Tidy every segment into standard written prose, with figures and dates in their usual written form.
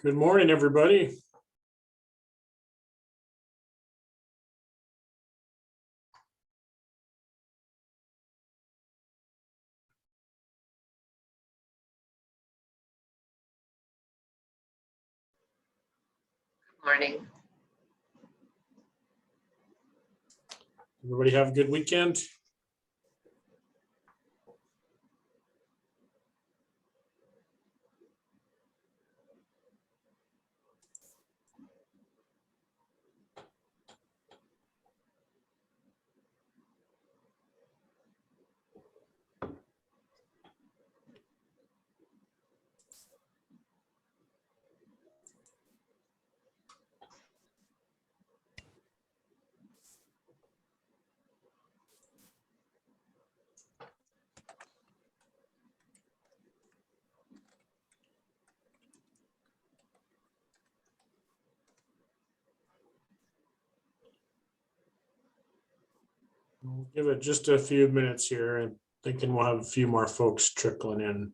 Good morning, everybody. Morning. Everybody have a good weekend. We'll give it just a few minutes here and thinking we'll have a few more folks trickling in.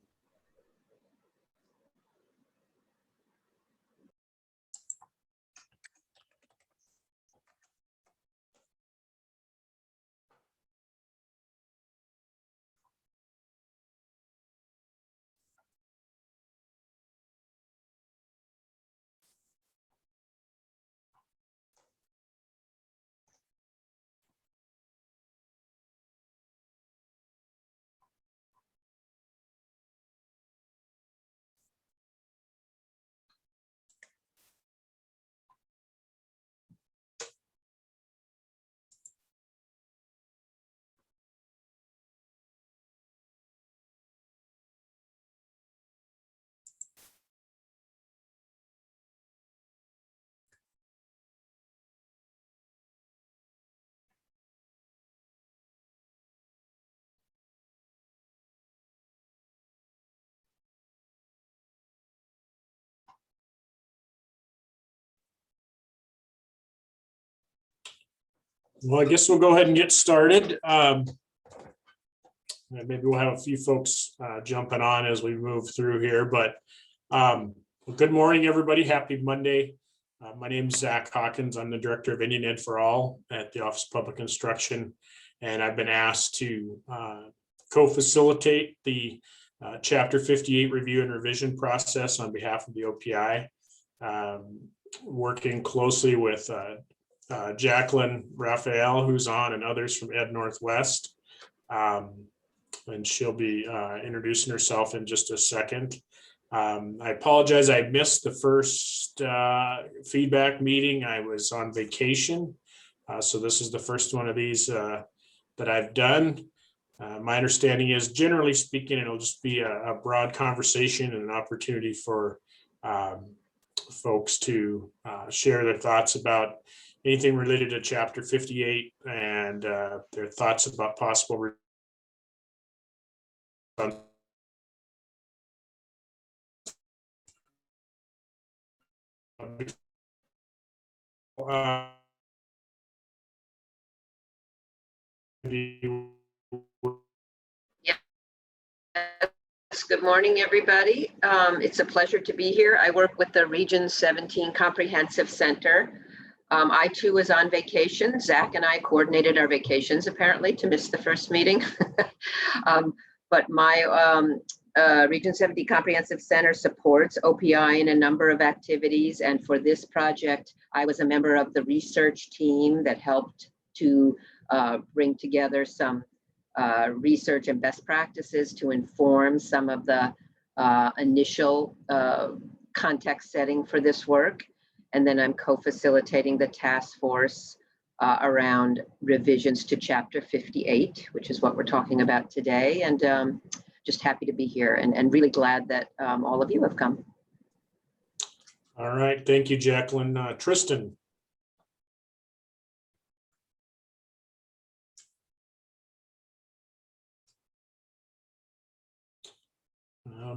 Well, I guess we'll go ahead and get started. Maybe we'll have a few folks jumping on as we move through here, but good morning, everybody. Happy Monday. My name is Zach Hawkins. I'm the Director of Indian Ed for All at the Office of Public Instruction, and I've been asked to co-facilitate the Chapter 58 review and revision process on behalf of the OPI, working closely with Jacqueline Raphael, who's on, and others from Ed Northwest. And she'll be introducing herself in just a second. I apologize, I missed the first feedback meeting. I was on vacation. So this is the first one of these that I've done. My understanding is, generally speaking, it'll just be a broad conversation and an opportunity for folks to share their thoughts about anything related to Chapter 58 and their thoughts about possible Yes, good morning, everybody. It's a pleasure to be here. I work with the Region 17 Comprehensive Center. I too was on vacation. Zach and I coordinated our vacations apparently to miss the first meeting. But my Region 17 Comprehensive Center supports OPI in a number of activities. And for this project, I was a member of the research team that helped to bring together some research and best practices to inform some of the initial context setting for this work. And then I'm co-facilitating the task force around revisions to Chapter 58, which is what we're talking about today. And just happy to be here and really glad that all of you have come. All right, thank you, Jacqueline. Tristan.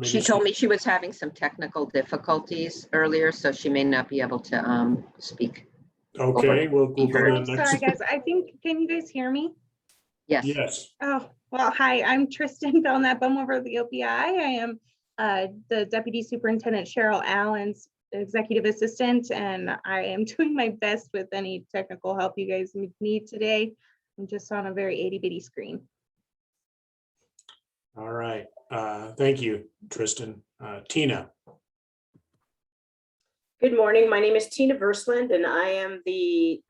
She told me she was having some technical difficulties earlier, so she may not be able to speak. Okay, we'll go to the next. Sorry, guys. I think, can you guys hear me? Yes. Yes. Oh, well, hi, I'm Tristan Belknap. I'm over the OPI. I am the Deputy Superintendent Cheryl Allen's executive assistant, and I am doing my best with any technical help you guys need today. I'm just on a very itty bitty screen. All right. Thank you, Tristan. Tina. Good morning. My name is Tina Versland, and I am the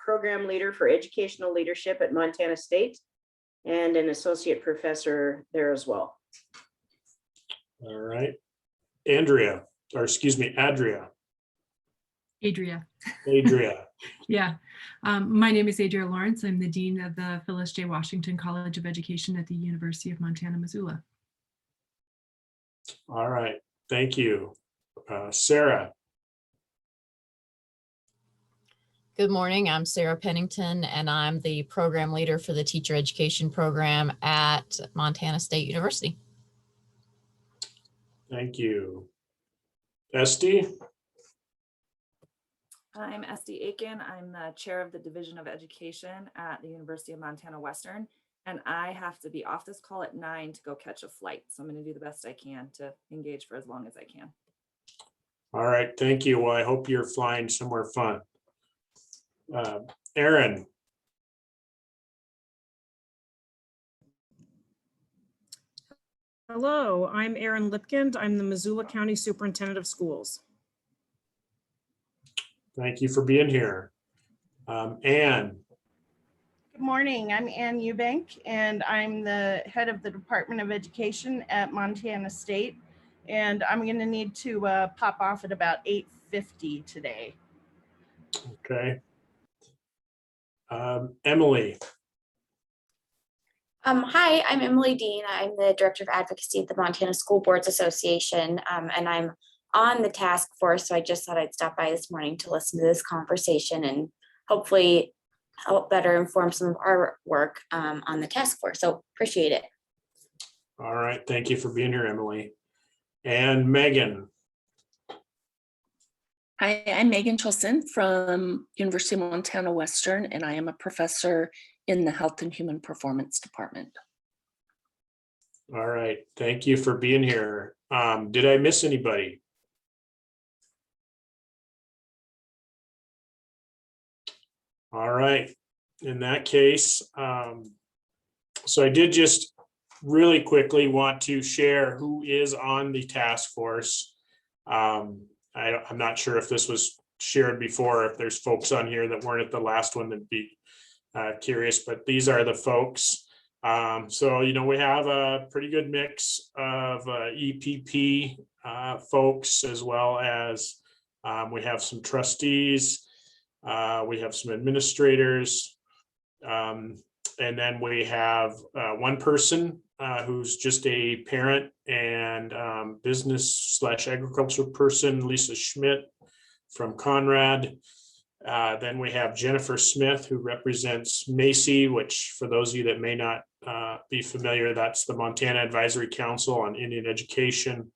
program leader for educational leadership at Montana State and an associate professor there as well. All right. Andrea, or excuse me, Adria. Adria. Yeah. My name is Adria Lawrence. I'm the Dean of the Phyllis J. Washington College of Education at the University of Montana, Missoula. All right. Thank you. Sarah. Good morning, I'm Sarah Pennington, and I'm the program leader for the teacher education program at Montana State University. Thank you. Esty. I'm Esty Aiken. I'm the chair of the Division of Education at the University of Montana Western, and I have to be off this call at 9 to go catch a flight. So I'm going to do the best I can to engage for as long as I can. All right. Thank you. Well, I hope you're flying somewhere fun. Aaron. Hello, I'm Erin Lipkind. I'm the Missoula County Superintendent of Schools. Thank you for being here. Anne. Good morning, I'm Ann Eubank, and I'm the head of the Department of Education at Montana State. And I'm going to need to pop off at about 8:50 today. Okay. Emily. Hi, I'm Emily Dean. I'm the Director of Advocacy at the Montana School Boards Association, and I'm on the task force, so I just thought I'd stop by this morning to listen to this conversation and hopefully help better inform some of our work on the task force. So appreciate it. All right. Thank you for being here, Emily. And Megan. Hi, I'm Megan Chilson from University of Montana Western, and I am a professor in the Health and Human Performance Department. All right. Thank you for being here. Did I miss anybody? All right. In that case, so I did just really quickly want to share who is on the task force. I'm not sure if this was shared before, if there's folks on here that weren't at the last one that'd be curious, but these are the folks. So, we have a pretty good mix of EPP folks, as well as we have some trustees, we have some administrators, and then we have one person who's just a parent and business/agriculture person, Lisa Schmidt from Conrad. Then we have Jennifer Smith, who represents Macy, which for those of you that may not be familiar, that's the Montana Advisory Council on Indian Education.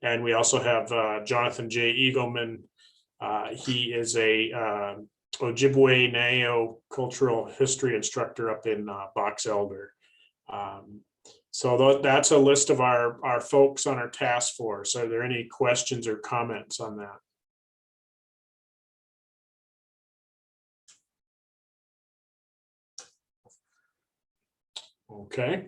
And we also have Jonathan J. Eagleman. He is a Ojibwe Nayo cultural history instructor up in Box Elder. So that's a list of our folks on our task force. Are there any questions or comments on that? Okay.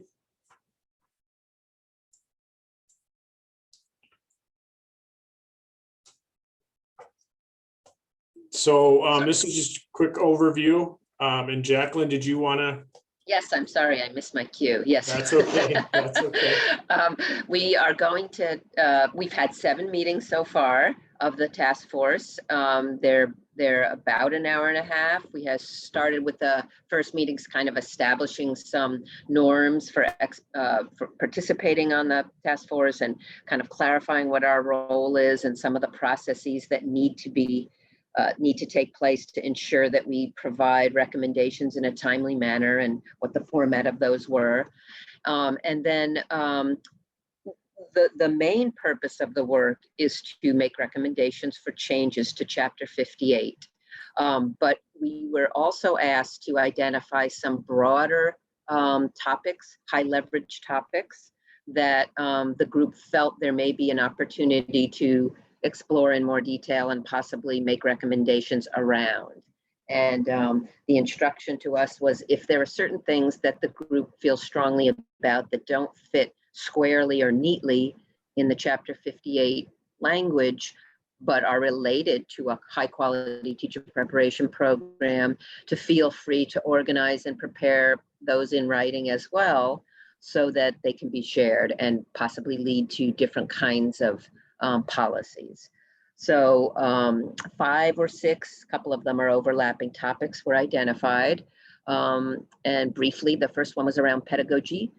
So this is just a quick overview. And Jacqueline, did you want to? Yes, I'm sorry, I missed my cue. Yes. That's okay. That's okay. We are going to, we've had 7 meetings so far of the task force. They're about an hour and a half. We have started with the first meetings kind of establishing some norms for participating on the task force and kind of clarifying what our role is and some of the processes that need to take place to ensure that we provide recommendations in a timely manner and what the format of those were. And then the main purpose of the work is to make recommendations for changes to Chapter 58. But we were also asked to identify some broader topics, high leverage topics that the group felt there may be an opportunity to explore in more detail and possibly make recommendations around. And the instruction to us was, if there are certain things that the group feels strongly about that don't fit squarely or neatly in the Chapter 58 language, but are related to a high quality teacher preparation program, to feel free to organize and prepare those in writing as well, so that they can be shared and possibly lead to different kinds of policies. So 5 or 6, a couple of them are overlapping topics, were identified. And briefly, the first one was around pedagogy,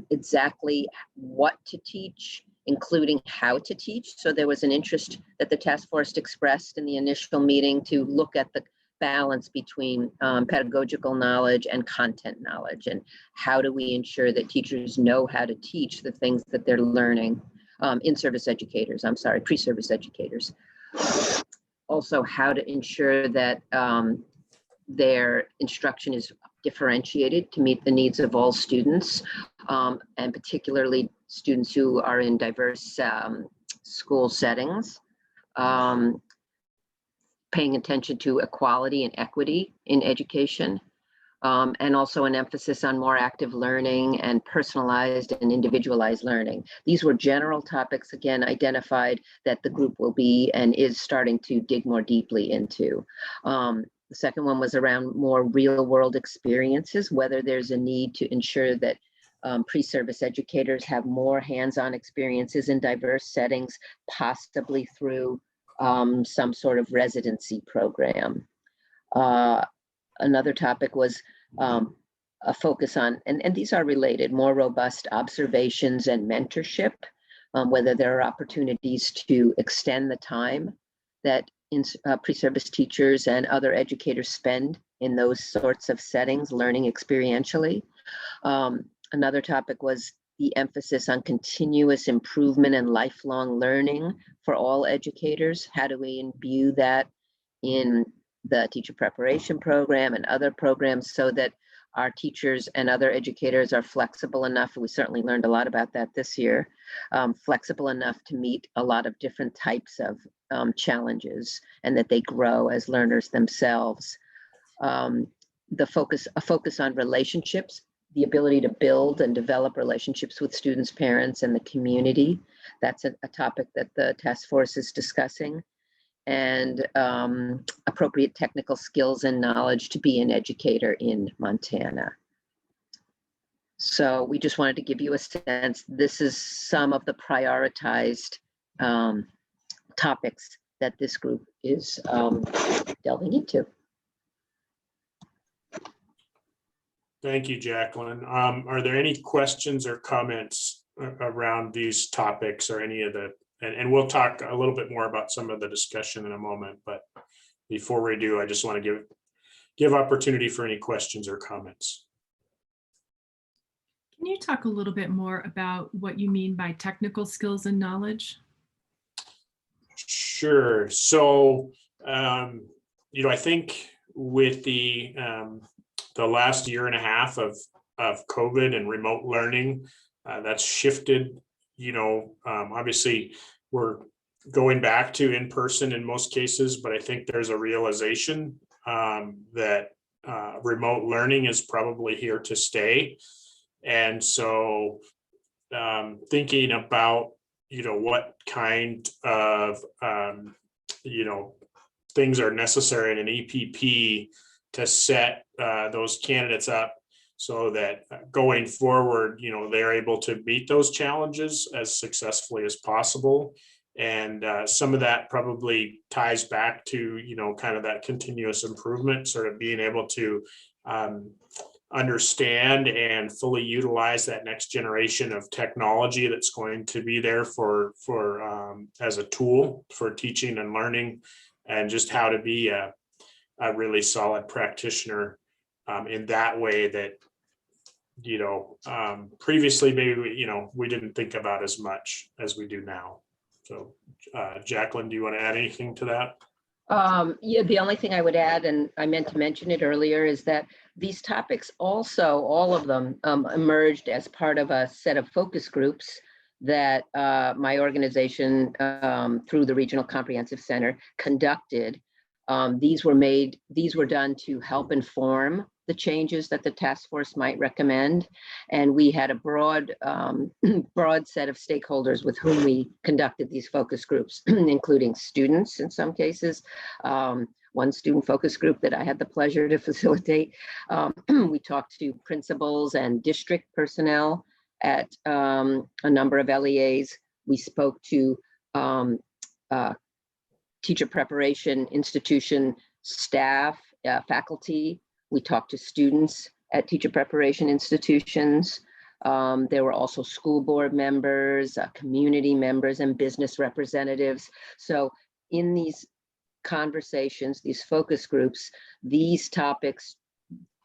exactly what to teach, including how to teach. So there was an interest that the task force expressed in the initial meeting to look at the balance between pedagogical knowledge and content knowledge, and how do we ensure that teachers know how to teach the things that they're learning, pre-service educators. Also, how to ensure that their instruction is differentiated to meet the needs of all students, and particularly students who are in diverse school settings. Paying attention to equality and equity in education, and also an emphasis on more active learning and personalized and individualized learning. These were general topics, again, identified that the group will be and is starting to dig more deeply into. The second one was around more real world experiences, whether there's a need to ensure that pre-service educators have more hands-on experiences in diverse settings, possibly through some sort of residency program. Another topic was a focus on, and these are related, more robust observations and mentorship, whether there are opportunities to extend the time that pre-service teachers and other educators spend in those sorts of settings, learning experientially. Another topic was the emphasis on continuous improvement and lifelong learning for all educators. How do we imbue that in the teacher preparation program and other programs so that our teachers and other educators are flexible enough? We certainly learned a lot about that this year, flexible enough to meet a lot of different types of challenges, and that they grow as learners themselves. A focus on relationships, the ability to build and develop relationships with students, parents, and the community. That's a topic that the task force is discussing. And appropriate technical skills and knowledge to be an educator in Montana. So we just wanted to give you a sense. This is some of the prioritized topics that this group is delving into. Thank you, Jacqueline. Are there any questions or comments around these topics or any of the, and we'll talk a little bit more about some of the discussion in a moment, but before we do, I just want to give opportunity for any questions or comments. Can you talk a little bit more about what you mean by technical skills and knowledge? Sure. So, I think with the last year and a half of COVID and remote learning, that's shifted. Obviously we're going back to in-person in most cases, but I think there's a realization that remote learning is probably here to stay. And so thinking about, what kind of, things are necessary in an EPP to set those candidates up so that going forward, they're able to meet those challenges as successfully as possible. And some of that probably ties back to, kind of that continuous improvement, sort of being able to understand and fully utilize that next generation of technology that's going to be there for as a tool for teaching and learning, and just how to be a really solid practitioner in that way that, previously maybe, we didn't think about as much as we do now. So Jacqueline, do you want to add anything to that? Yeah, the only thing I would add, and I meant to mention it earlier, is that these topics also, all of them, emerged as part of a set of focus groups that my organization, through the Regional Comprehensive Center, conducted. These were done to help inform the changes that the task force might recommend. And we had a broad set of stakeholders with whom we conducted these focus groups, including students in some cases. One student focus group that I had the pleasure to facilitate. We talked to principals and district personnel at a number of LEAs. We spoke to teacher preparation institution staff, faculty. We talked to students at teacher preparation institutions. There were also school board members, community members, and business representatives. So in these conversations, these focus groups, these topics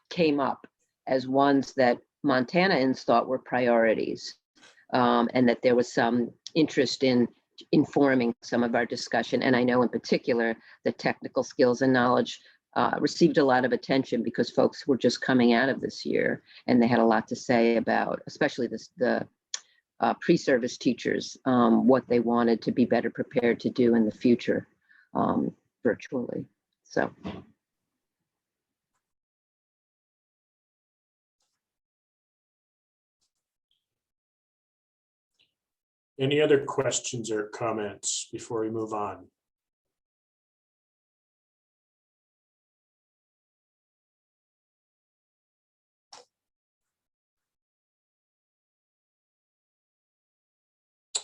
came up as ones that Montanans thought were priorities, and that there was some interest in informing some of our discussion. And I know in particular, the technical skills and knowledge received a lot of attention because folks were just coming out of this year and they had a lot to say about, especially the pre-service teachers, what they wanted to be better prepared to do in the future virtually. So. Any other questions or comments before we move on?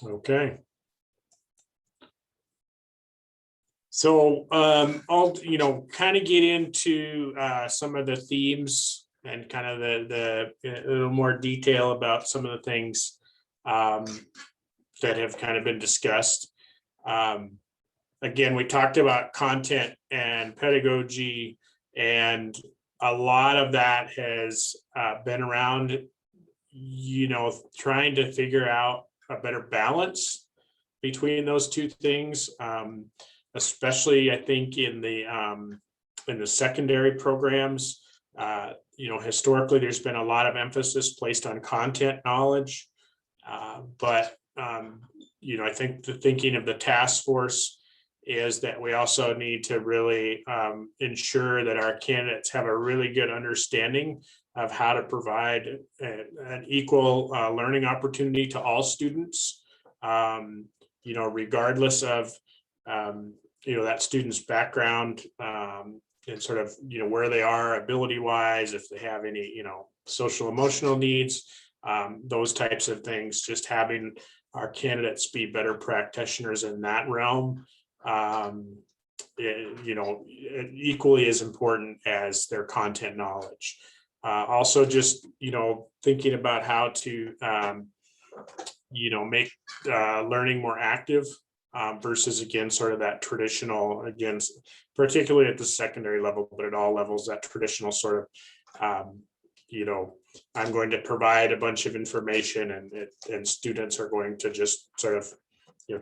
Okay. So I'll, kind of get into some of the themes and kind of a little more detail about some of the things that have kind of been discussed. Again, we talked about content and pedagogy, and a lot of that has been around, trying to figure out a better balance between those two things, especially I think in the secondary programs. Historically, there's been a lot of emphasis placed on content knowledge, but I think the thinking of the task force is that we also need to really ensure that our candidates have a really good understanding of how to provide an equal learning opportunity to all students, regardless of, that student's background and sort of, where they are ability wise, if they have any, social emotional needs, those types of things. Just having our candidates be better practitioners in that realm, equally as important as their content knowledge. Also just, thinking about how to, make learning more active versus, again, sort of that traditional, again, particularly at the secondary level, but at all levels, that traditional sort of, I'm going to provide a bunch of information and students are going to just sort of,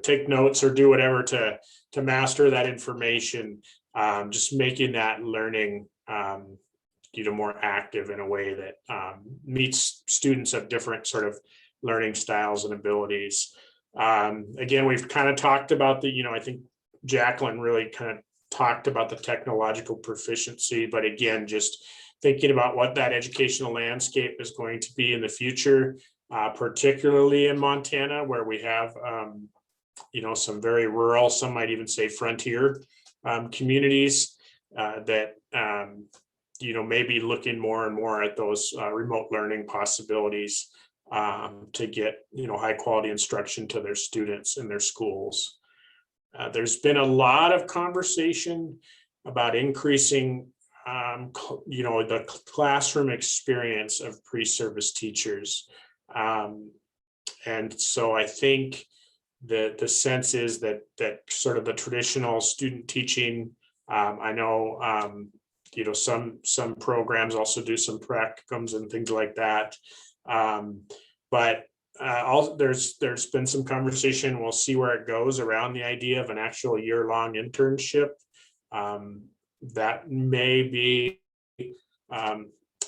take notes or do whatever to master that information, just making that learning, more active in a way that meets students of different sort of learning styles and abilities. Again, we've kind of talked about I think Jacqueline really kind of talked about the technological proficiency, but again, just thinking about what that educational landscape is going to be in the future, particularly in Montana, where we have, some very rural, some might even say frontier communities that, may be looking more and more at those remote learning possibilities to get, high quality instruction to their students in their schools. There's been a lot of conversation about increasing the classroom experience of pre-service teachers. And so I think the sense is that sort of the traditional student teaching, I know, some programs also do some practicums and things like that. But there's been some conversation, we'll see where it goes, around the idea of an actual year-long internship. That may be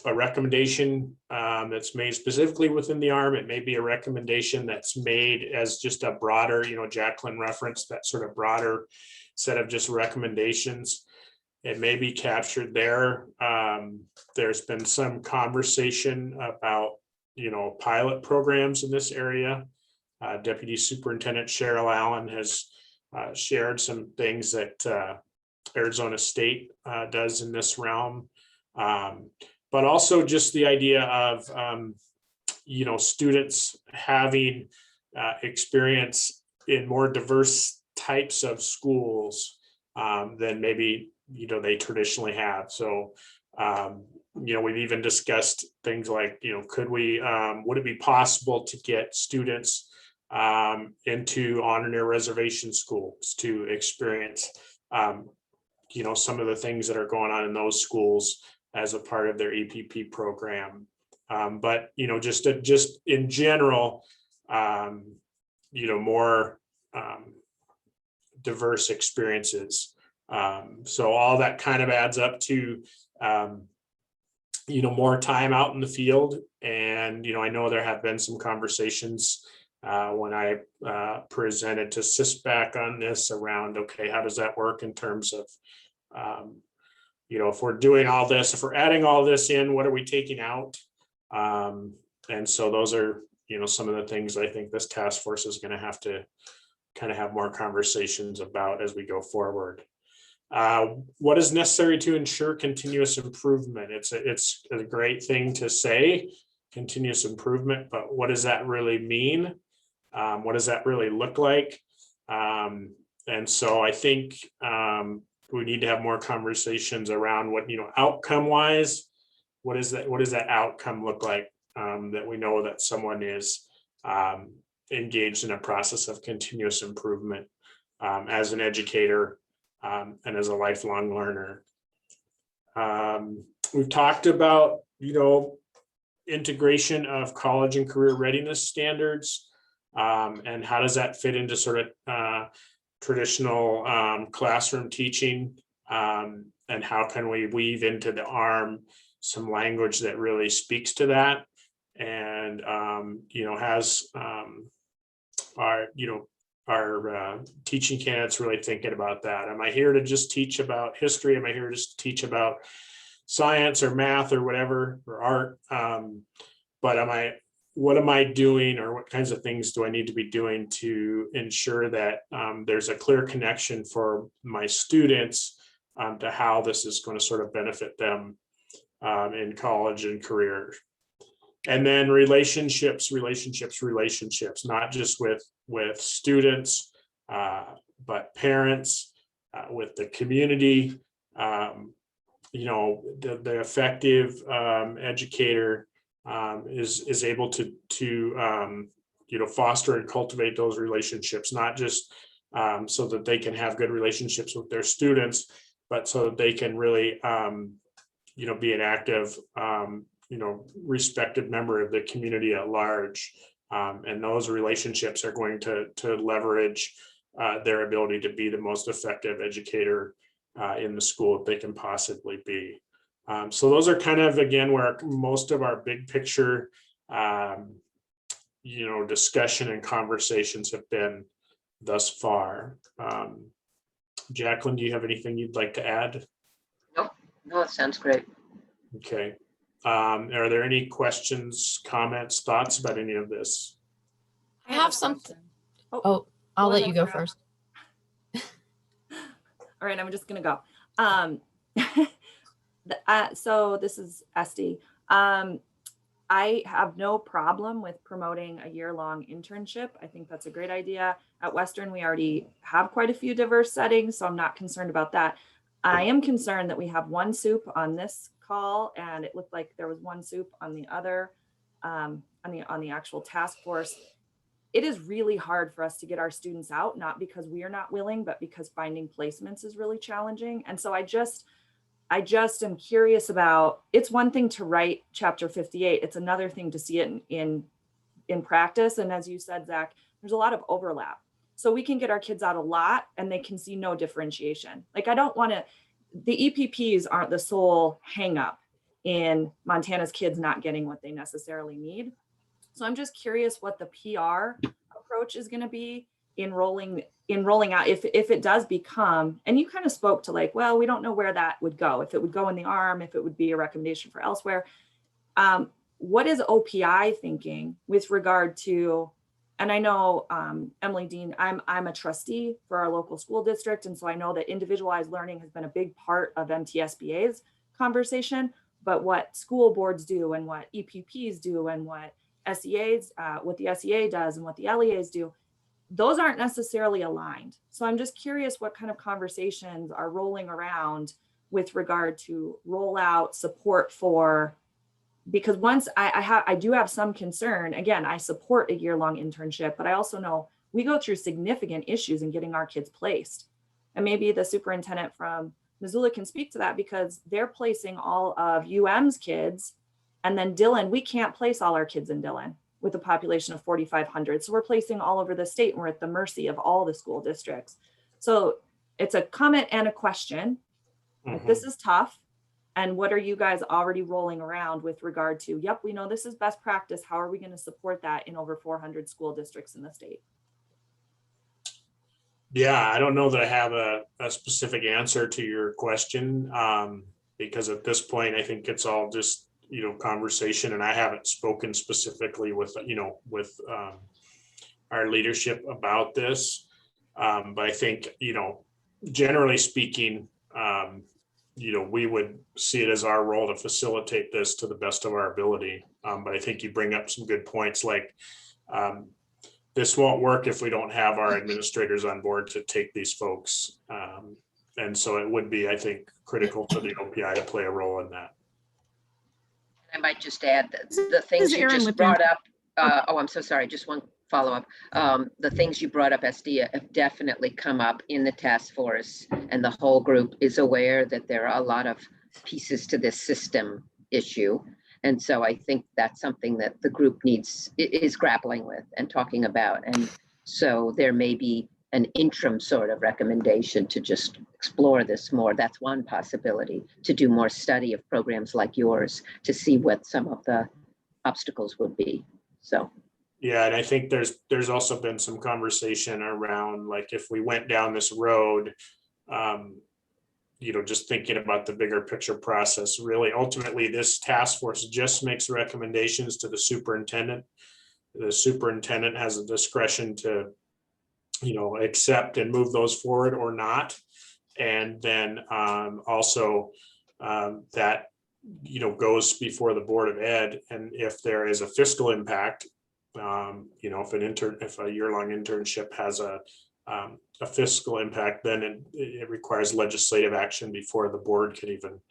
a recommendation that's made specifically within the ARM. It may be a recommendation that's made as just a broader, Jacqueline referenced that sort of broader set of just recommendations. It may be captured there. There's been some conversation about, pilot programs in this area. Deputy Superintendent Cheryl Allen has shared some things that Arizona State does in this realm. But also just the idea of, students having experience in more diverse types of schools than maybe, they traditionally have. So, we've even discussed things like, would it be possible to get students into on or near reservation schools to experience, some of the things that are going on in those schools as a part of their EPP program. But, just in general, more diverse experiences. So all that kind of adds up to, more time out in the field. And, I know there have been some conversations when I presented to CISPAC on this around, okay, how does that work in terms of, if we're doing all this, if we're adding all this in, what are we taking out? And so those are, some of the things I think this task force is going to have to kind of have more conversations about as we go forward. What is necessary to ensure continuous improvement? It's a great thing to say, continuous improvement, but what does that really mean? What does that really look like? And so I think we need to have more conversations around what, outcome wise, what does that outcome look like? That we know that someone is engaged in a process of continuous improvement as an educator and as a lifelong learner. We've talked about, integration of college and career readiness standards, and how does that fit into sort of traditional classroom teaching, and how can we weave into the ARM some language that really speaks to that, and has our teaching candidates really thinking about that. Am I here to just teach about history? Am I here to just teach about science or math or whatever, or art? But what am I doing, or what kinds of things do I need to be doing to ensure that there's a clear connection for my students to how this is going to sort of benefit them in college and career. And then relationships, not just with students, but parents, with the community. The effective educator is able to foster and cultivate those relationships, not just so that they can have good relationships with their students, but so that they can really be an active respected member of the community at large. And those relationships are going to leverage their ability to be the most effective educator in the school that they can possibly be. So those are kind of, again, where most of our big picture, discussion and conversations have been thus far. Jacqueline, do you have anything you'd like to add? No, it sounds great. Okay. Are there any questions, comments, thoughts about any of this? I have something. Oh, I'll let ahead, you go Sarah. first. All right, I'm just gonna go. So this is Esty. I have no problem with promoting a year-long internship. I think that's a great idea. At Western, we already have quite a few diverse settings, so I'm not concerned about that. I am concerned that we have one soup on this call, and it looked like there was one soup on the other, on the actual task force. It is really hard for us to get our students out, not because we are not willing, but because finding placements is really challenging. And so I just am curious about, it's one thing to write chapter 58. It's another thing to see it in practice. And as you said, Zach, there's a lot of overlap. So we can get our kids out a lot and they can see no differentiation. Like, I don't want to, the EPPs aren't the sole hang up. in Montana's kids not getting what they necessarily need. So I'm just curious what the PR approach is going to be in rolling out, if it does become, and you kind of spoke to like, well, we don't know where that would go, if it would go in the arm, if it would be a recommendation for elsewhere. What is OPI thinking with regard to, and I know, Emily Dean, I'm a trustee for our local school district. And so I know that individualized learning has been a big part of MTSBA's conversation, but what school boards do and what EPPs do and what SEAs, what the SEA does and what the LEAs do, those aren't necessarily aligned. So I'm just curious what kind of conversations are rolling around with regard to rollout support for, because once I do have some concern, again, I support a year-long internship, but I also know we go through significant issues in getting our kids placed. And maybe the superintendent from Missoula can speak to that, because they're placing all of UM's kids, and then Dillon, we can't place all our kids in Dillon with a population of 4,500. So we're placing all over the state, and we're at the mercy of all the school districts. So it's a comment and a question. If this is tough, and what are you guys already rolling around with regard to, yep, we know this is best practice. How are we going to support that in over 400 school districts in the state? Yeah, I don't know that I have a specific answer to your question, because at this point, I think it's all just, conversation, and I haven't spoken specifically with, our leadership about this. But I think, generally speaking, we would see it as our role to facilitate this to the best of our ability. But I think you bring up some good points, like this won't work if we don't have our administrators on board to take these folks. And so it would be, I think, critical for the OPI to play a role in that. I might just add that the things you just brought up. I'm so sorry. Just one follow-up. The things you brought up, Estia, have definitely come up in the task force, and the whole group is aware that there are a lot of pieces to this system issue. And so I think that's something that the group is grappling with and talking about. And so there may be an interim sort of recommendation to just explore this more. That's one possibility, to do more study of programs like yours to see what some of the obstacles would be. So. Yeah, and I think there's also been some conversation around, like, if we went down this road, just thinking about the bigger picture process, really, ultimately, this task force just makes recommendations to the superintendent. The superintendent has a discretion to, accept and move those forward or not. And then also that, goes before the Board of Ed. And if there is a fiscal impact, if a year-long internship has a fiscal impact, then it requires legislative action before the board can even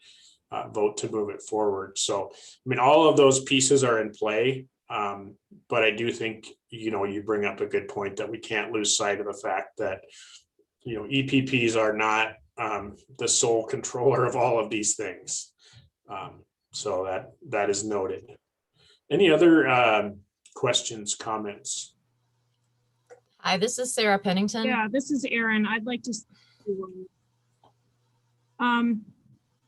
vote to move it forward. So, all of those pieces are in play, but I do think, you bring up a good point that we can't lose sight of the fact that, EPPs are not the sole controller of all of these things. So that is noted. Any other questions, comments? Hi, this is Sarah Pennington. Yeah, this is Erin. I'd like to,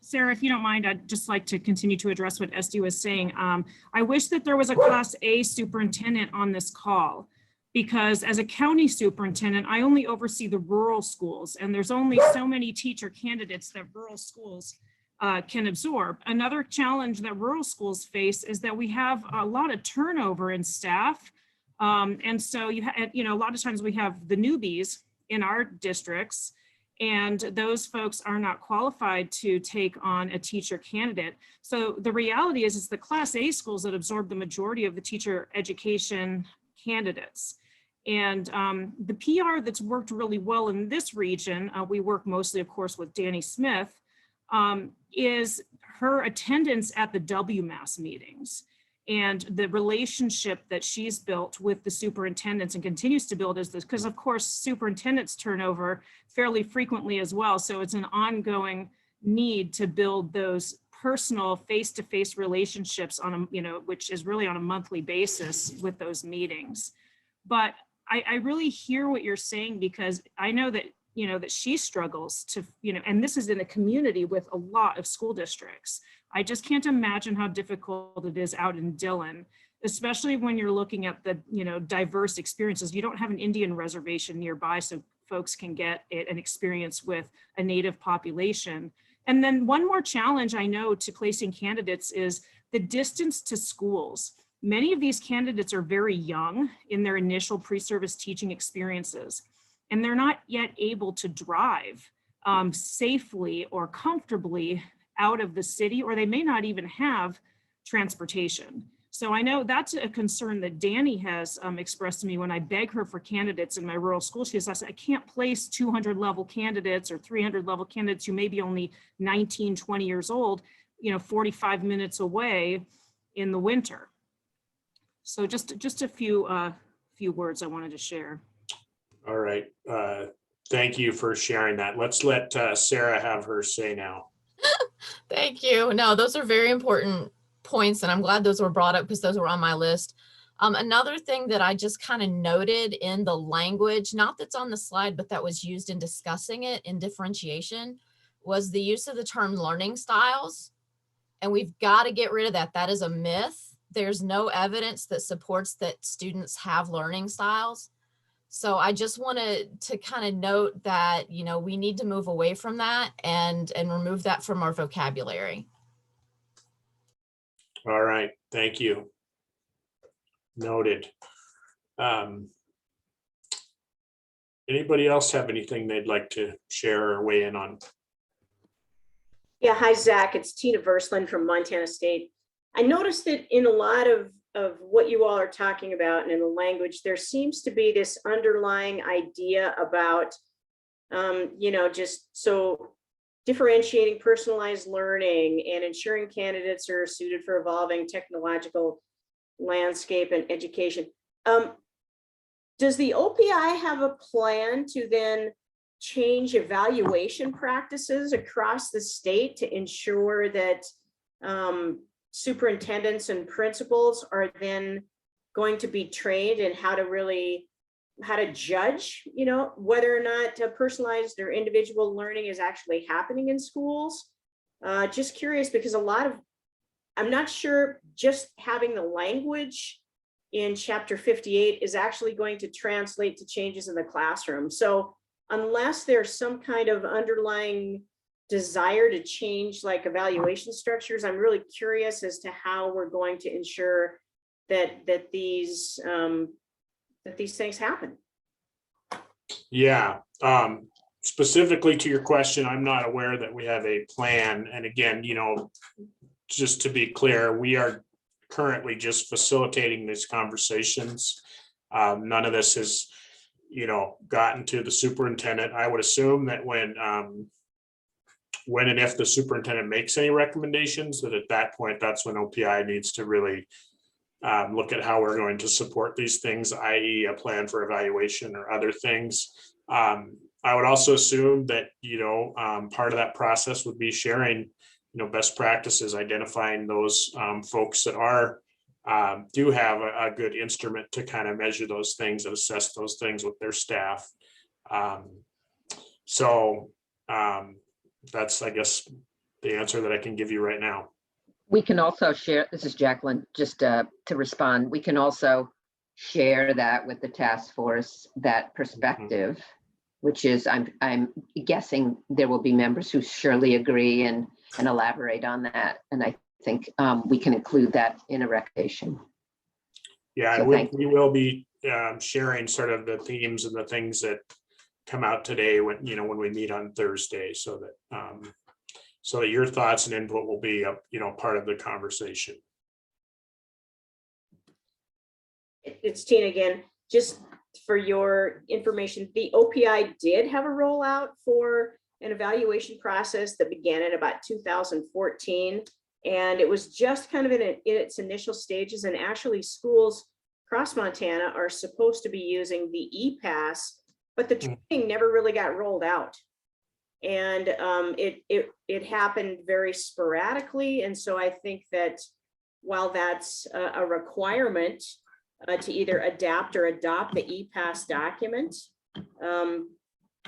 Sarah, if you don't mind, I'd just like to continue to address what Esty was saying. I wish that there was a Class A superintendent on this call, because as a county superintendent, I only oversee the rural schools, and there's only so many teacher candidates that rural schools can absorb. Another challenge that rural schools face is that we have a lot of turnover in staff. And so a lot of times we have the newbies in our districts, and those folks are not qualified to take on a teacher candidate. So the reality is it's the Class A schools that absorb the majority of the teacher education candidates. And the PR that's worked really well in this region, we work mostly, of course, with Danny Smith, is her attendance at the WMAS meetings and the relationship that she's built with the superintendents and continues to build, is this, because of course superintendents turnover fairly frequently as well. So it's an ongoing need to build those personal face-to-face relationships on a, which is really on a monthly basis with those meetings. But I really hear what you're saying, because I know that, that she struggles to, and this is in a community with a lot of school districts. I just can't imagine how difficult it is out in Dillon, especially when you're looking at the, diverse experiences. You don't have an Indian reservation nearby, so folks can get an experience with a Native population. And then one more challenge I know to placing candidates is the distance to schools. Many of these candidates are very young in their initial pre-service teaching experiences, and they're not yet able to drive safely or comfortably out of the city, or they may not even have transportation. So I know that's a concern that Danny has expressed to me when I beg her for candidates in my rural school. She says, I can't place 200 level candidates or 300 level candidates who may be only 19, 20 years old, 45 minutes away in the winter. So just a few words I wanted to share. All right. Thank you for sharing that. Let's let Sarah have her say now. Thank you. No, those are very important points, and I'm glad those were brought up because those were on my list. Another thing that I just kind of noted in the language, not that's on the slide, but that was used in discussing it in differentiation, was the use of the term learning styles. And we've got to get rid of that. That is a myth. There's no evidence that supports that students have learning styles. So I just wanted to kind of note that, we need to move away from that and remove that from our vocabulary. All right, thank you. Noted. Anybody else have anything they'd like to share or weigh in on? Yeah, hi, Zach. It's Tina Versland from Montana State. I noticed that in a lot of what you all are talking about and in the language, there seems to be this underlying idea about, just so differentiating personalized learning and ensuring candidates are suited for evolving technological landscape and education. Does the OPI have a plan to then change evaluation practices across the state to ensure that superintendents and principals are then going to be trained in how to judge, whether or not personalized or individual learning is actually happening in schools? Just curious, because I'm not sure just having the language in chapter 58 is actually going to translate to changes in the classroom. So unless there's some kind of underlying desire to change like evaluation structures, I'm really curious as to how we're going to ensure that these things happen. Yeah, specifically to your question, I'm not aware that we have a plan. And again, just to be clear, we are currently just facilitating these conversations. None of this has, gotten to the superintendent. I would assume that when and if the superintendent makes any recommendations, that at that point, that's when OPI needs to really look at how we're going to support these things, i.e. a plan for evaluation or other things. I would also assume that, part of that process would be sharing, best practices, identifying those folks that do have a good instrument to kind of measure those things and assess those things with their staff. That's, I guess, the answer that I can give you right now. We can also share, this is Jacqueline, just to respond, we can also share that with the task force, that perspective, which is, I'm guessing there will be members who surely agree and elaborate on that. And I think we can include that in a recommendation. Yeah, So we will be sharing sort of the themes and the things that come out today when we meet on Thursday, so that your thoughts and input will be part of the conversation. It's Tina again. Just for your information, the OPI did have a rollout for an evaluation process that began in about 2014. And it was just kind of in its initial stages. And actually schools across Montana are supposed to be using the ePass, but the training never really got rolled out. And it happened very sporadically. And so I think that while that's a requirement to either adapt or adopt the ePass document,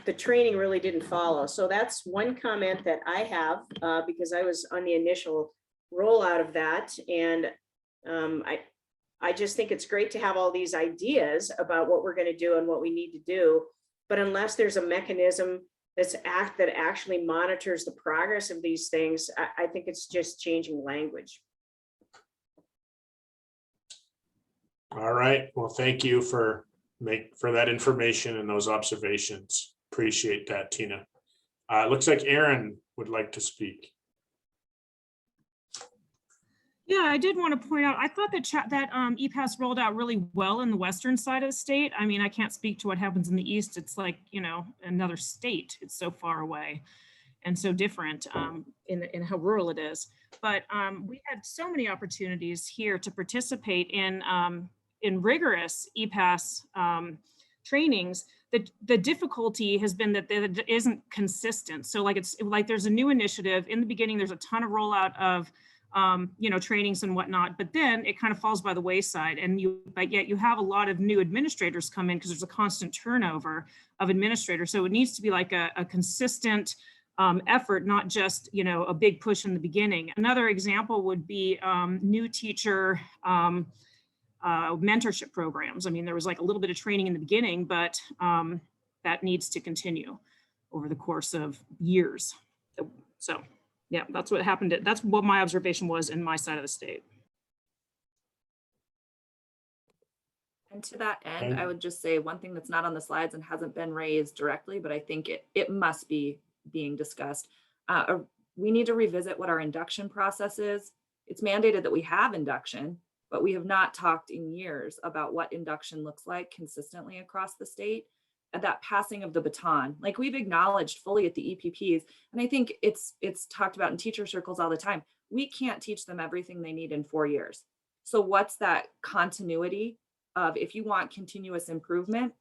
the training really didn't follow. So that's one comment that I have, because I was on the initial rollout of that. And I just think it's great to have all these ideas about what we're going to do and what we need to do. But unless there's a mechanism that actually monitors the progress of these things, I think it's just changing language. All right. Well, thank you for that information and those observations. Appreciate that, Tina. It looks like Aaron would like to speak. Yeah, I did want to point out, I thought that EPAS rolled out really well in the western side of the state. I mean, I can't speak to what happens in the east. It's like, another state. It's so far away and so different in how rural it is. But we had so many opportunities here to participate in rigorous EPAS trainings. The difficulty has been that it isn't consistent. So like there's a new initiative in the beginning. There's a ton of rollout of trainings and whatnot, but then it kind of falls by the wayside. But yet you have a lot of new administrators come in because there's a constant turnover of administrators. So it needs to be like a consistent effort, not just, a big push in the beginning. Another example would be new teacher mentorship programs. I mean, there was like a little bit of training in the beginning, but that needs to continue over the course of years. So yeah, that's what happened. That's what my observation was in my side of the state. And to that end, I would just say one thing that's not on the slides and hasn't been raised directly, but I think it must be being discussed. We need to revisit what our induction process is. It's mandated that we have induction, but we have not talked in years about what induction looks like consistently across the state. And that passing of the baton, like we've acknowledged fully at the EPPs, and I think it's talked about in teacher circles all the time. We can't teach them everything they need in 4 years. So what's that continuity of, if you want continuous improvement,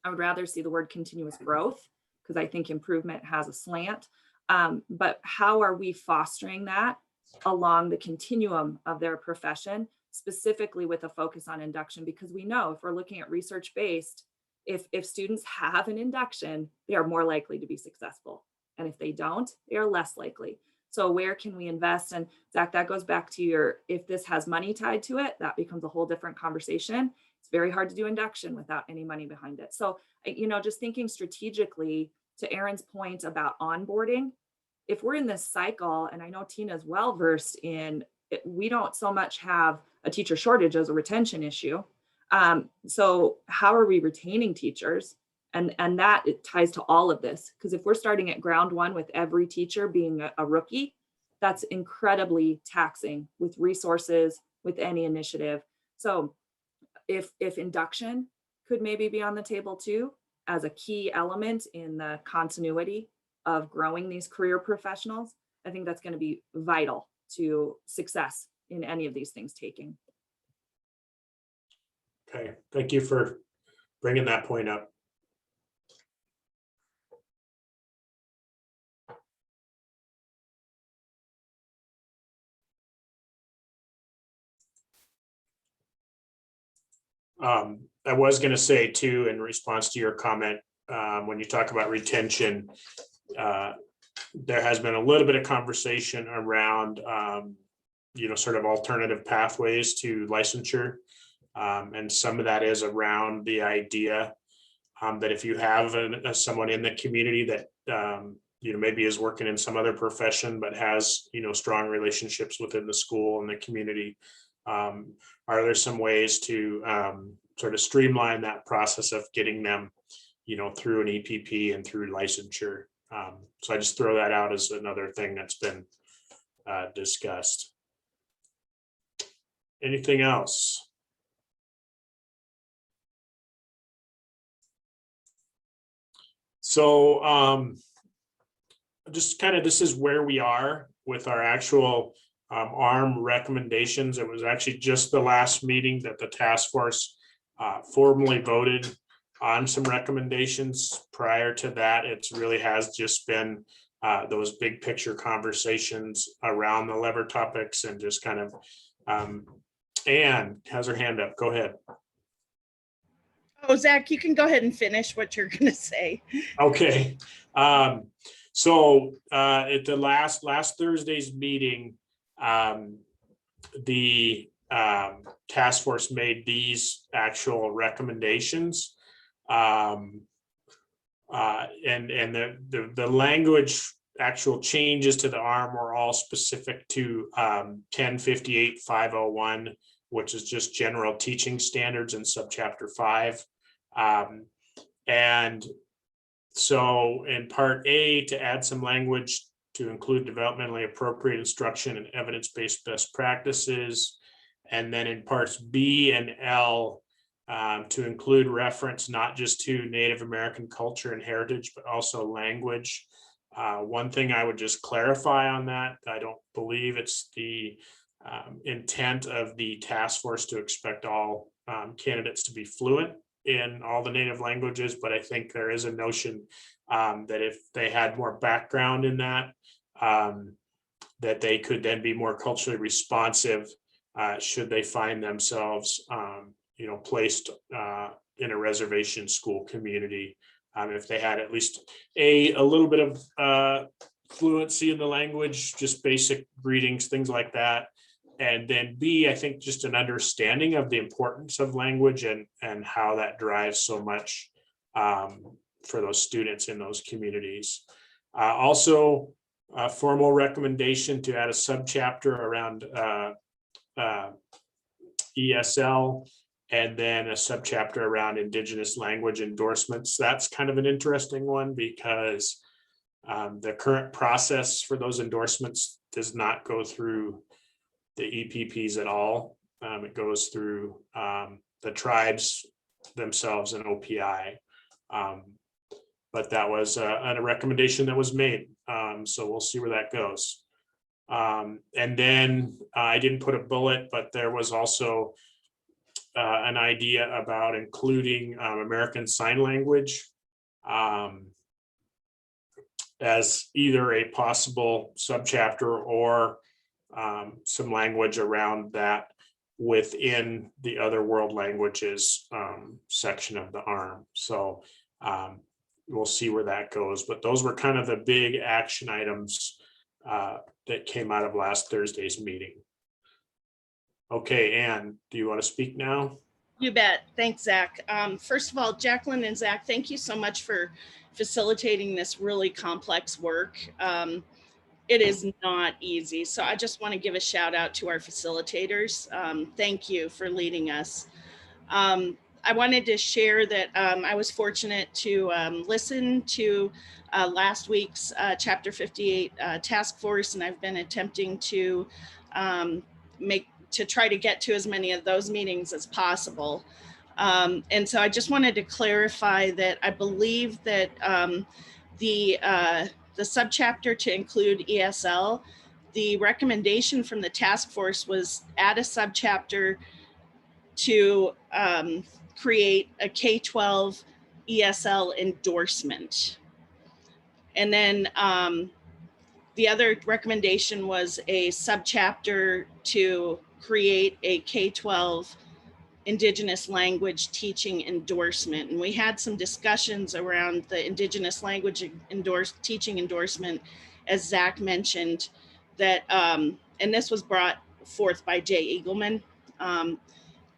I would rather see the word continuous growth, because I think improvement has a slant. But how are we fostering that along the continuum of their profession, specifically with a focus on induction? Because we know if we're looking at research-based, if students have an induction, they are more likely to be successful. And if they don't, they are less likely. So where can we invest? And Zach, that goes back to if this has money tied to it, that becomes a whole different conversation. It's very hard to do induction without any money behind it. So, just thinking strategically, to Aaron's point about onboarding, if we're in this cycle, and I know Tina's well versed in it, we don't so much have a teacher shortage as a retention issue. So how are we retaining teachers? And that it ties to all of this, because if we're starting at ground one with every teacher being a rookie, that's incredibly taxing with resources, with any initiative. So if induction could maybe be on the table too, as a key element in the continuity of growing these career professionals, I think that's going to be vital to success in any of these things taking. Okay, thank you for bringing that point up. I was going to say too, in response to your comment, when you talk about retention, there has been a little bit of conversation around, sort of alternative pathways to licensure. And some of that is around the idea that if you have someone in the community that, maybe is working in some other profession, but has, strong relationships within the school and the community, are there some ways to sort of streamline that process of getting them, through an EPP and through licensure? So I just throw that out as another thing that's been discussed. Anything else? So just kind of, this is where we are with our actual ARM recommendations. It was actually just the last meeting that the task force formally voted on some recommendations. Prior to that, it really has just been those big picture conversations around the lever topics, and just kind of Anne has her hand up. Go ahead. Oh, Zach, you can go ahead and finish what you're going to say. Okay. So at the last Thursday's meeting, the task force made these actual recommendations. And the language actual changes to the ARM were all specific to 1058-501, which is just general teaching standards in subchapter 5. And so in part A, to add some language to include developmentally appropriate instruction and evidence-based best practices. And then in parts B and L, to include reference not just to Native American culture and heritage, but also language. One thing I would just clarify on that, I don't believe it's the intent of the task force to expect all candidates to be fluent in all the native languages, but I think there is a notion that if they had more background in that, that they could then be more culturally responsive should they find themselves placed in a reservation school community. If they had at least a little bit of fluency in the language, just basic greetings, things like that. And then B, I think just an understanding of the importance of language and how that drives so much for those students in those communities. Also, a formal recommendation to add a subchapter around ESL, and then a subchapter around Indigenous language endorsements. That's kind of an interesting one because the current process for those endorsements does not go through the EPPs at all. It goes through the tribes themselves and OPI. But that was a recommendation that was made. So we'll see where that goes. And then I didn't put a bullet, but there was also an idea about including American Sign Language as either a possible subchapter or some language around that within the other world languages section of the ARM. So we'll see where that goes. But those were kind of the big action items that came out of last Thursday's meeting. Okay, Ann, do you want to speak now? You bet. Thanks, Zach. First of all, Jacqueline and Zach, thank you so much for facilitating this really complex work. It is not easy. So I just want to give a shout out to our facilitators. Thank you for leading us. I wanted to share that I was fortunate to listen to last week's Chapter 58 task force, and I've been attempting to try to get to as many of those meetings as possible. And so I just wanted to clarify that I believe that the subchapter to include ESL, the recommendation from the task force was add a subchapter to create a K-12 ESL endorsement. And then the other recommendation was a subchapter to create a K-12 Indigenous language teaching endorsement. And we had some discussions around the Indigenous language teaching endorsement, as Zach mentioned, that, and this was brought forth by Jay Eagleman,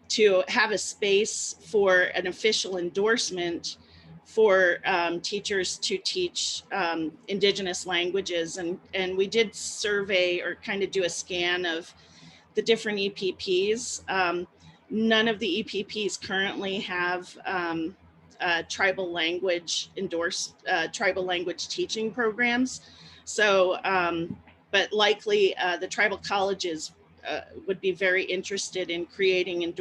to have a space for an official endorsement for teachers to teach Indigenous languages. And we did survey or kind of do a scan of the different EPPs. None of the EPPs currently have tribal language tribal language teaching programs. So, but likely the tribal colleges would be very interested in creating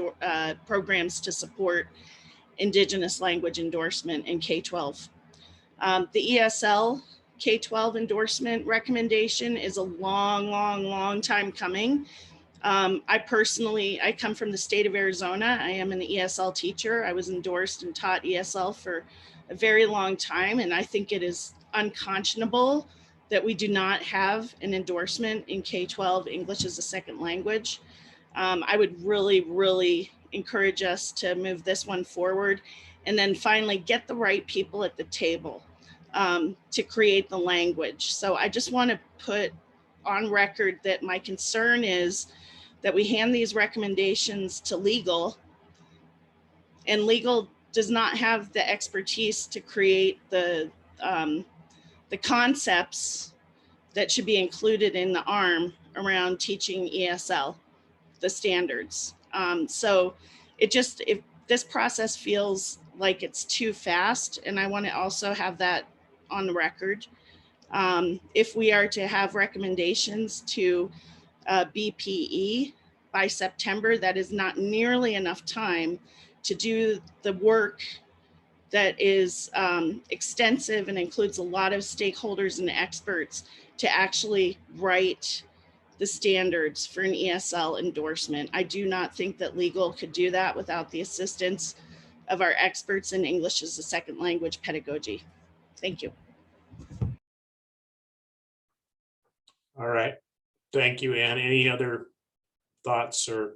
programs to support Indigenous language endorsement in K-12. The ESL K-12 endorsement recommendation is a long time coming. I come from the state of Arizona. I am an ESL teacher. I was endorsed and taught ESL for a very long time. And I think it is unconscionable that we do not have an endorsement in K-12 English as a second language. I would really encourage us to move this one forward. and then finally get the right people at the table to create the language. So I just want to put on record that my concern is that we hand these recommendations to legal, and legal does not have the expertise to create the concepts that should be included in the ARM around teaching ESL, the standards. So if this process feels like it's too fast, and I want to also have that on the record. If we are to have recommendations to BPE by September, that is not nearly enough time to do the work that is extensive and includes a lot of stakeholders and experts to actually write the standards for an ESL endorsement. I do not think that legal could do that without the assistance of our experts in English as a second language pedagogy. Thank you. All right. Thank you, Anne. Any other thoughts or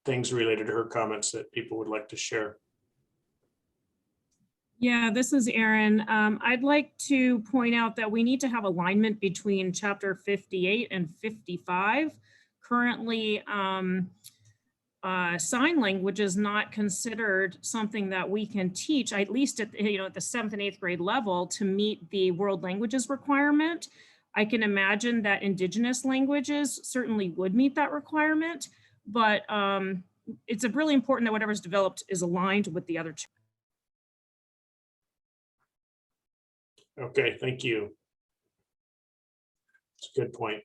things related to her comments that people would like to share? Yeah, this is Erin. I'd like to point out that we need to have alignment between chapter 58 and 55. Currently, sign language is not considered something that we can teach, at least at the 7th and 8th grade level, to meet the world languages requirement. I can imagine that indigenous languages certainly would meet that requirement, but it's really important that whatever's developed is aligned with the other. Okay, thank you. It's a good point.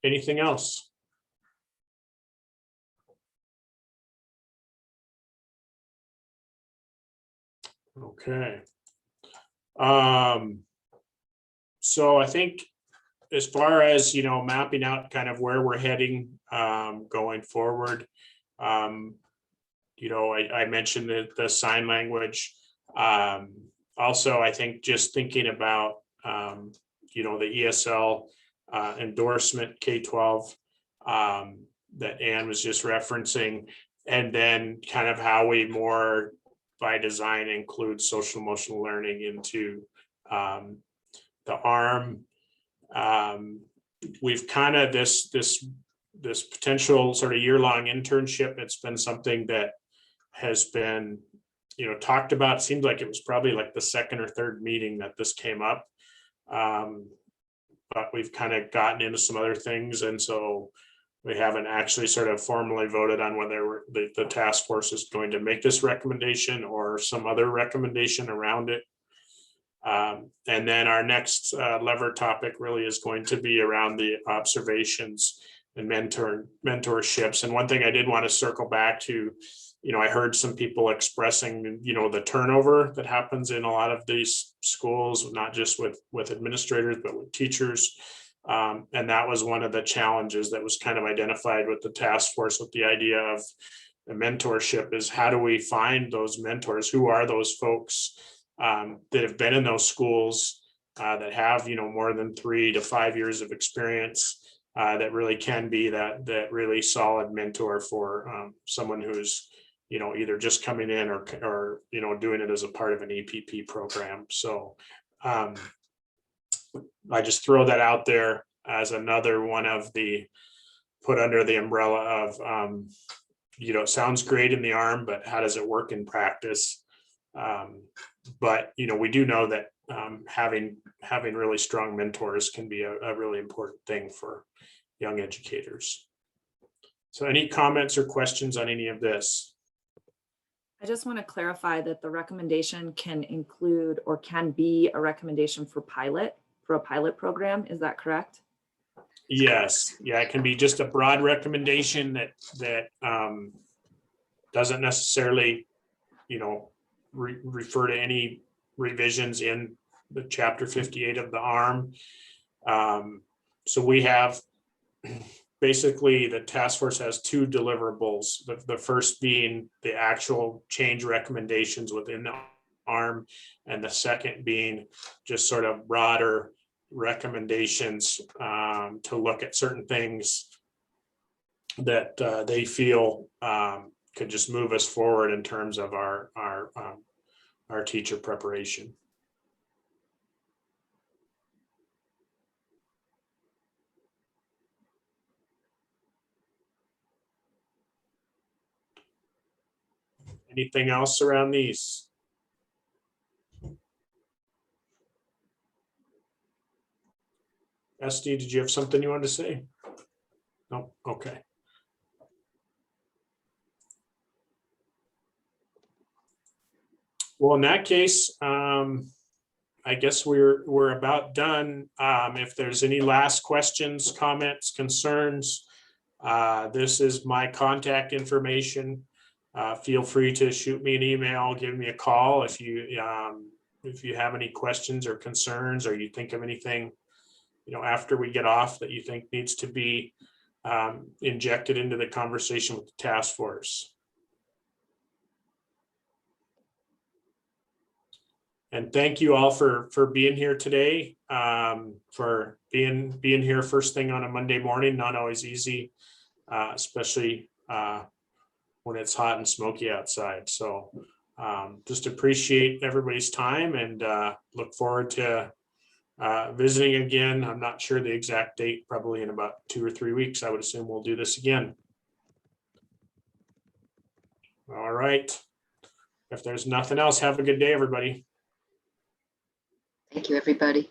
Anything else? Okay. So I think as far as, mapping out kind of where we're heading going forward, I mentioned the sign language. Also, I think just thinking about, the ESL endorsement K-12 that Anne was just referencing, and then kind of how we more by design include social emotional learning into the ARM. We've kind of this potential sort of year-long internship. It's been something that has been, talked about. It seemed like it was probably like the second or third meeting that this came up. But we've kind of gotten into some other things. And so we haven't actually sort of formally voted on whether the task force is going to make this recommendation or some other recommendation around it. And then our next lever topic really is going to be around the observations and mentorships. And one thing I did want to circle back to, I heard some people expressing, the turnover that happens in a lot of these schools, not just with administrators, but with teachers. And that was one of the challenges that was kind of identified with the task force, with the idea of the mentorship is how do we find those mentors? Who are those folks that have been in those schools that have, more than 3 to 5 years of experience that really can be that really solid mentor for someone who's, either just coming in or doing it as a part of an EPP program. So I just throw that out there as another one of the put under the umbrella of, it sounds great in the ARM, but how does it work in practice? But, we do know that having really strong mentors can be a really important thing for young educators. So any comments or questions on any of this? I just want to clarify that the recommendation can include or can be a recommendation for a pilot program. Is that correct? Yes. Yeah, it can be just a broad recommendation that doesn't necessarily, refer to any revisions in the chapter 58 of the ARM. So we have, basically the task force has two deliverables. The first being the actual change recommendations within the ARM, and the second being just sort of broader recommendations to look at certain things that they feel could just move us forward in terms of our teacher preparation. Anything else around these? Esty, did you have something you wanted to say? No, okay. Well, in that case, I guess we're about done. If there's any last questions, comments, concerns, this is my contact information. Feel free to shoot me an email, give me a call if you have any questions or concerns, or you think of anything, after we get off that you think needs to be injected into the conversation with the task force. And thank you all for being here today, for being here first thing on a Monday morning. Not always easy, especially when it's hot and smoky outside. So just appreciate everybody's time, and look forward to visiting again. I'm not sure the exact date, probably in about 2 or 3 weeks. I would assume we'll do this again. All right. If there's nothing else, have a good day, everybody. Thank you, everybody.